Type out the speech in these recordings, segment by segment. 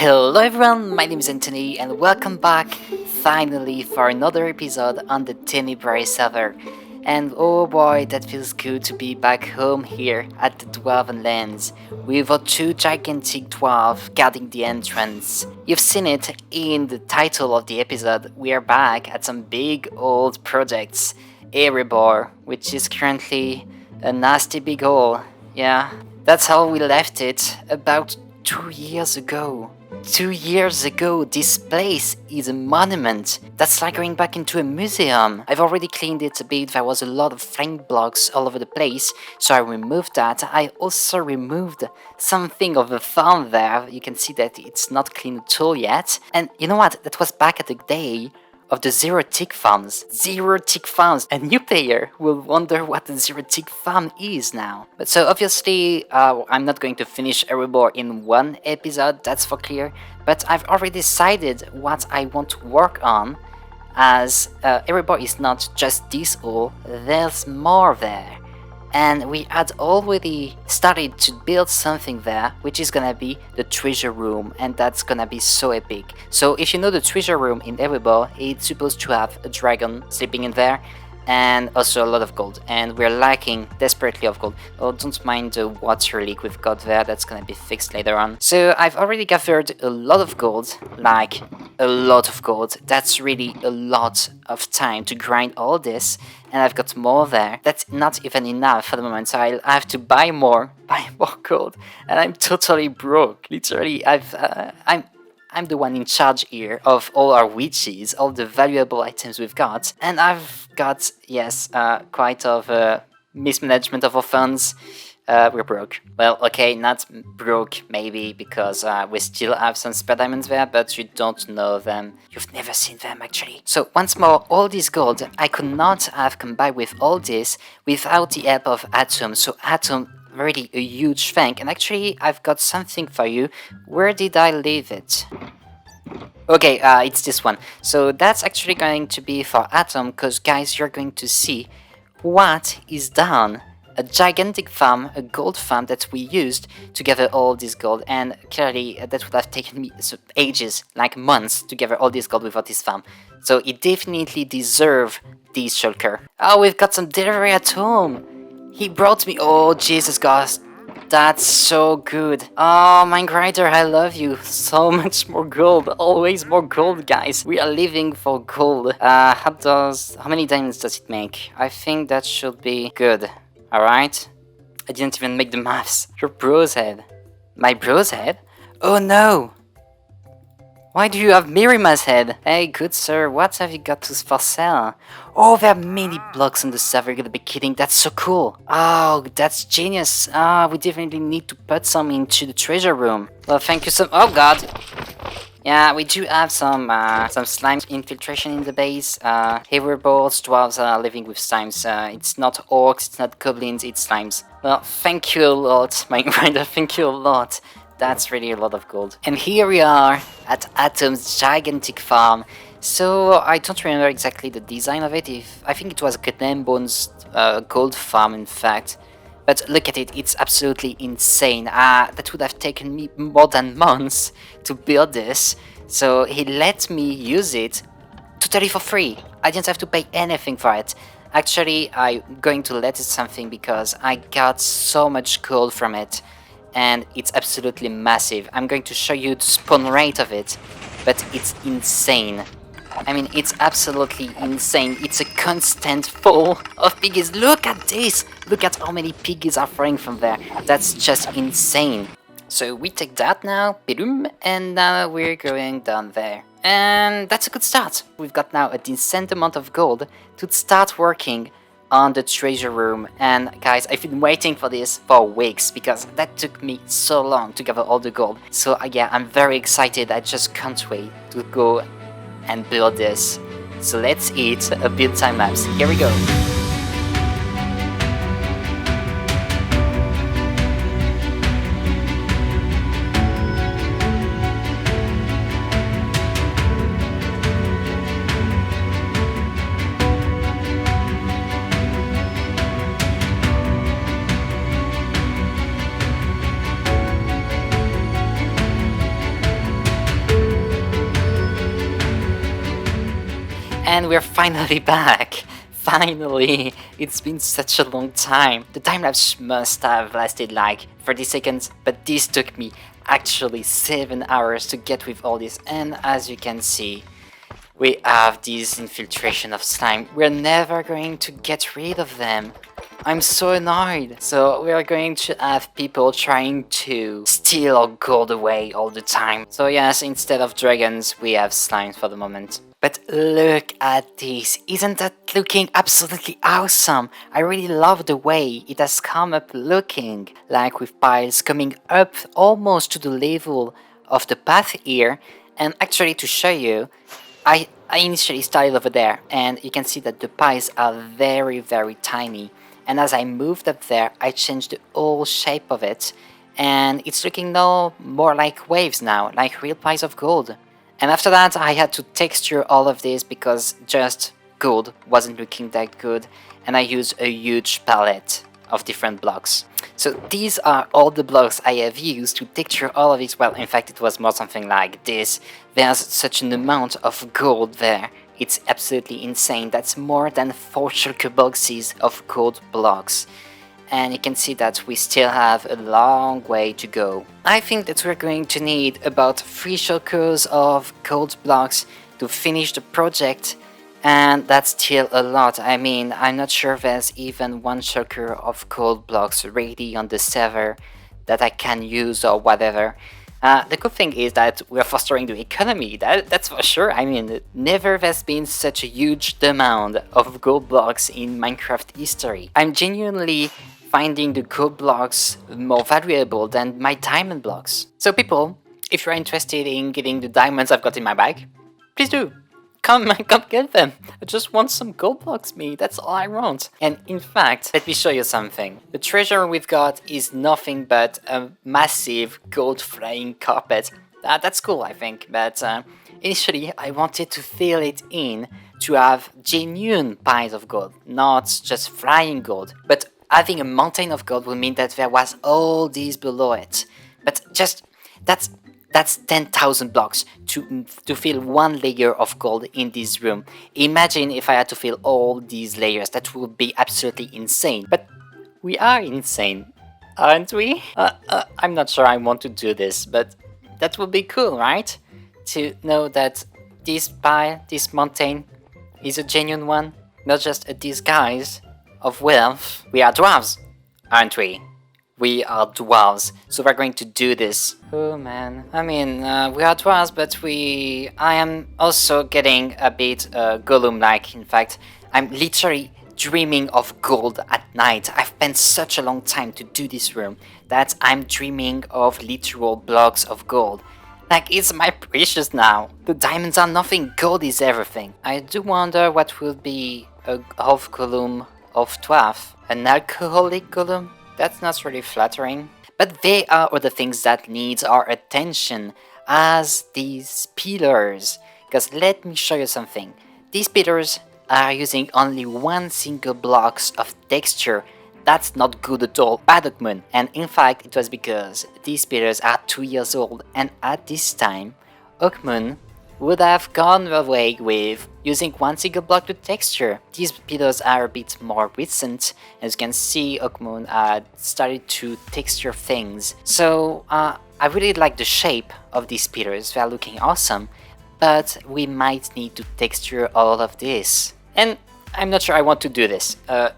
Hello everyone, my name is Anthony and welcome back finally for another episode on the Tenebrae server. And oh boy, that feels good to be back home here at the Dwarven lands with our two gigantic dwarves guarding the entrance. You've seen it in the title of the episode. We are back at some big old projects. Erebor, which is currently a nasty big hole. Yeah, that's how we left it about 2 years ago. 2 years ago, this place is a monument. That's like going back into a museum. I've already cleaned it a bit. There was a lot of flame blocks all over the place, so I removed that. I also removed something of a farm there. You can see that it's not clean at all yet. And you know what? That was back at the day of the zero tick farms. Zero tick farms. A new player will wonder what the zero tick farm is now. But so obviously I'm not going to finish Erebor in one episode, that's for clear. But I've already decided what I want to work on, as Erebor is not just this all, there's more there. And we had already started to build something there, which is gonna be the treasure room, and that's gonna be so epic. So if you know the treasure room in Erebor, it's supposed to have a dragon sleeping in there, and also a lot of gold, and we're lacking desperately of gold. Oh, don't mind the water leak we've got there, that's gonna be fixed later on. So I've already gathered a lot of gold, like a lot of gold. That's really a lot of time to grind all this, and I've got more there. That's not even enough for the moment, so I have to buy more gold, and I'm totally broke. Literally, I'm the one in charge here of all our witches, all the valuable items we've got, and I've got, yes, quite of mismanagement of our funds. We're broke. Well, okay, not broke maybe, because we still have some spare diamonds there, but you don't know them. You've never seen them actually. So once more, all this gold, I could not have combined with all this without the help of Atom. So Atom, really a huge thank. And actually, I've got something for you. Where did I leave it? Okay, it's this one. So that's actually going to be for Atom, because guys, you're going to see what is done. A gigantic farm, a gold farm that we used to gather all this gold, and clearly that would have taken me ages, like months, to gather all this gold without this farm. So it definitely deserves this shulker. Oh, we've got some delivery at home. He brought me, oh Jesus gosh, that's so good. Oh, Minecraft, I love you. So much more gold, always more gold, guys. We are living for gold. How many diamonds does it make? I think that should be good. Alright? I didn't even make the maths. Your bro's head. My bro's head? Oh no! Why do you have Mirima's head? Hey, good sir, what have you got for sale? Oh, there are many blocks on the server, you're gonna be kidding, that's so cool. Oh, that's genius. We definitely need to put some into the treasure room. Well, thank you so- oh god! Yeah, we do have some slime infiltration in the base. Herbivores, dwarves are living with slimes. It's not orcs, it's not goblins, it's slimes. Well, thank you a lot, Minecraft, thank you a lot. That's really a lot of gold. And here we are at Atom's gigantic farm. So I don't remember exactly the design of it. I think it was a Catan Bones gold farm, in fact. But look at it, it's absolutely insane. That would have taken me more than months to build this. So he let me use it totally for free. I didn't have to pay anything for it. Actually, I'm going to let it something because I got so much gold from it. And it's absolutely massive. I'm going to show you the spawn rate of it. But it's insane. I mean, it's absolutely insane. It's a constant fall of piggies. Look at this! Look at how many piggies are falling from there. That's just insane. So we take that now, and now we're going down there. And that's a good start. We've got now a decent amount of gold to start working on the treasure room. And guys, I've been waiting for this for weeks because that took me so long to gather all the gold. So yeah, I'm very excited. I just can't wait to go and build this. So let's eat a build time lapse. Here we go. And we're finally back! Finally! It's been such a long time. The time-lapse must have lasted like 30 seconds, but this took me actually 7 hours to get with all this, and as you can see, we have this infiltration of slime. We're never going to get rid of them. I'm so annoyed. So we are going to have people trying to steal our gold away all the time. So yes, instead of dragons, we have slimes for the moment. But look at this. Isn't that looking absolutely awesome? I really love the way it has come up looking, like with piles coming up almost to the level of the path here. And actually, to show you, I initially started over there, and you can see that the piles are very tiny. And as I moved up there, I changed the whole shape of it, and it's looking now more like waves now, like real piles of gold. And after that, I had to texture all of this because just gold wasn't looking that good, and I used a huge palette of different blocks. So these are all the blocks I have used to texture all of it. Well, in fact, it was more something like this. There's such an amount of gold there. It's absolutely insane. That's more than 4 shulker boxes of gold blocks. And you can see that we still have a long way to go. I think that we're going to need about 3 shulkers of gold blocks to finish the project. And that's still a lot. I mean, I'm not sure there's even 1 shulker of gold blocks ready on the server that I can use or whatever. The good thing is that we're fostering the economy, that's for sure. I mean, never has been such a huge demand of gold blocks in Minecraft history. I'm genuinely finding the gold blocks more valuable than my diamond blocks. So people, if you're interested in getting the diamonds I've got in my bag, please do. Come get them. I just want some gold blocks, me. That's all I want. And in fact, let me show you something. The treasure we've got is nothing but a massive gold flying carpet. That's cool, I think. But initially, I wanted to fill it in to have genuine piles of gold, not just flying gold. But having a mountain of gold would mean that there was all these below it. But just that's 10,000 blocks to fill 1 layer of gold in this room. Imagine if I had to fill all these layers. That would be absolutely insane. But we are insane, aren't we? I'm not sure I want to do this, but that would be cool, right? To know that this pile, this mountain, is a genuine one, not just a disguise of wealth. We are dwarves, aren't we? We are dwarves, so we're going to do this. Oh man, I mean, we are dwarves, but I am also getting a bit Gollum-like. In fact, I'm literally dreaming of gold at night. I've spent such a long time to do this room that I'm dreaming of literal blocks of gold. Like, it's my precious now. The diamonds are nothing, gold is everything. I do wonder what will be a half Gollum of dwarf. An alcoholic Gollum? That's not really flattering. But there are other things that needs our attention, as these pillars. Because let me show you something. These pillars are using only 1 single blocks of texture. That's not good at all, bad Oakmoon. And in fact, it was because these pillars are 2 years old, and at this time, Oakmoon would have gone away with using 1 single block to texture. These pillars are a bit more recent. As you can see, Oakmoon had started to texture things. So I really like the shape of these pillars. They are looking awesome, but we might need to texture all of this. And I'm not sure I want to do this.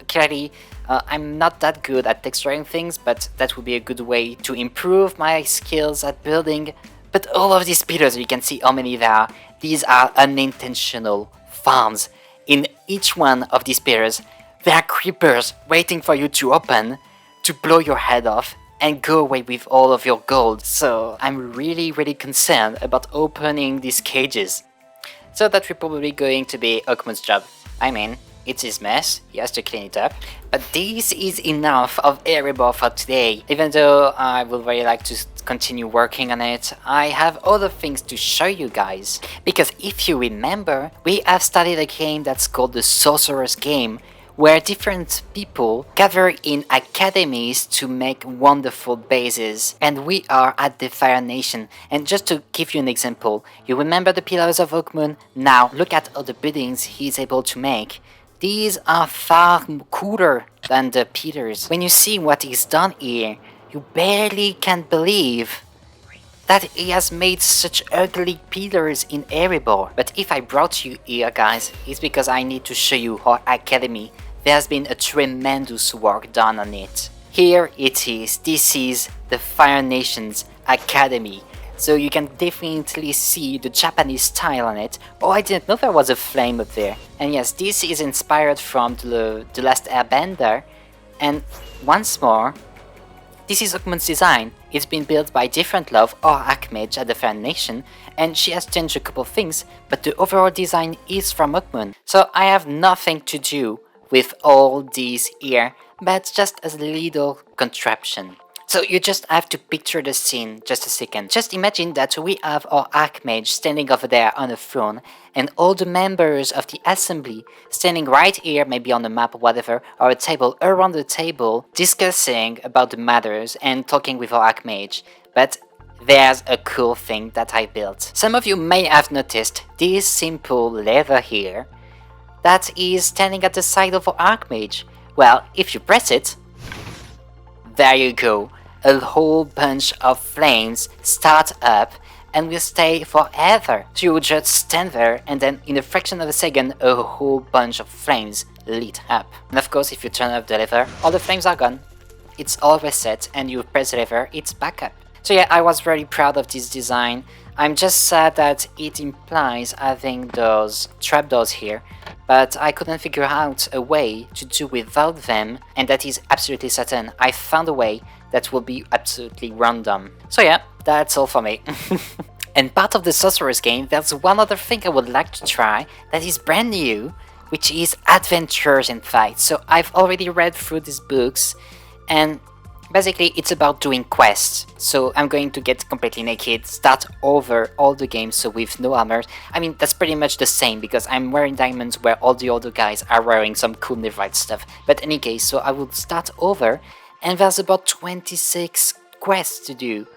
Clearly, I'm not that good at texturing things, but that would be a good way to improve my skills at building. But all of these pillars, you can see how many there are. These are unintentional farms. In each one of these pillars, there are creepers waiting for you to open, to blow your head off, and go away with all of your gold. So I'm really concerned about opening these cages. So that's probably going to be Oakmoon's job. I mean, it's his mess, he has to clean it up. But this is enough of Erebor for today. Even though I would really like to continue working on it, I have other things to show you guys. Because if you remember, we have started a game that's called the Sorcerer's Game, where different people gather in academies to make wonderful bases. And we are at the Fire Nation. And just to give you an example, you remember the pillars of Oakmoon? Now look at all the buildings he's able to make. These are far cooler than the pillars. When you see what he's done here, you barely can believe that he has made such ugly pillars in Erebor. But if I brought you here, guys, it's because I need to show you our academy. There has been a tremendous work done on it. Here it is. This is the Fire Nation's academy. So you can definitely see the Japanese style on it. Oh, I didn't know there was a flame up there. And yes, this is inspired from the last Airbender. And once more, this is Oakmoon's design. It's been built by Different Love or Amkh at the Fire Nation, and she has changed a couple things, but the overall design is from Oakmoon. So I have nothing to do with all these here, but just as a little contraption. So you just have to picture the scene just a second. Just imagine that we have our Archmage standing over there on a throne, and all the members of the assembly standing right here, maybe on a map or whatever, or a table around the table, discussing about the matters and talking with our Archmage. But there's a cool thing that I built. Some of you may have noticed this simple lever here that is standing at the side of our Archmage. Well, if you press it, there you go. A whole bunch of flames start up and will stay forever. So you would just stand there and then in a fraction of a second a whole bunch of flames lit up. And of course if you turn up the lever, all the flames are gone. It's all reset and you press the lever, it's back up. So yeah, I was very proud of this design. I'm just sad that it implies having those trapdoors here, but I couldn't figure out a way to do without them, and that is absolutely certain. I found a way that will be absolutely random. So yeah, that's all for me. And part of the Sorcerer's game, there's one other thing I would like to try that is brand new, which is adventures in fact. So I've already read through these books, and basically it's about doing quests. So I'm going to get completely naked, start over all the games, so with no armor. I mean, that's pretty much the same because I'm wearing diamonds where all the other guys are wearing some cool Neverite stuff. But in any case, so I will start over, and there's about 26 quests to do.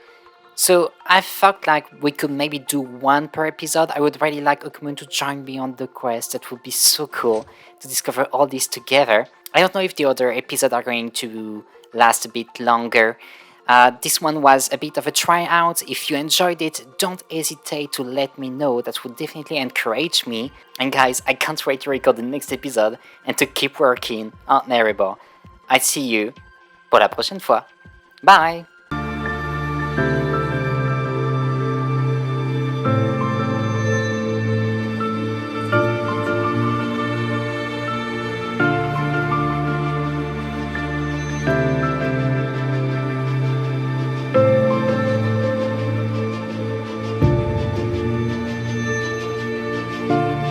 So I felt like we could maybe do one per episode. I would really like Oakmoon to join me on the quest. That would be so cool to discover all this together. I don't know if the other episodes are going to last a bit longer. This one was a bit of a tryout. If you enjoyed it, don't hesitate to let me know. That would definitely encourage me. And guys, I can't wait to record the next episode and to keep working on Erebor. I see you pour la prochaine fois. Bye!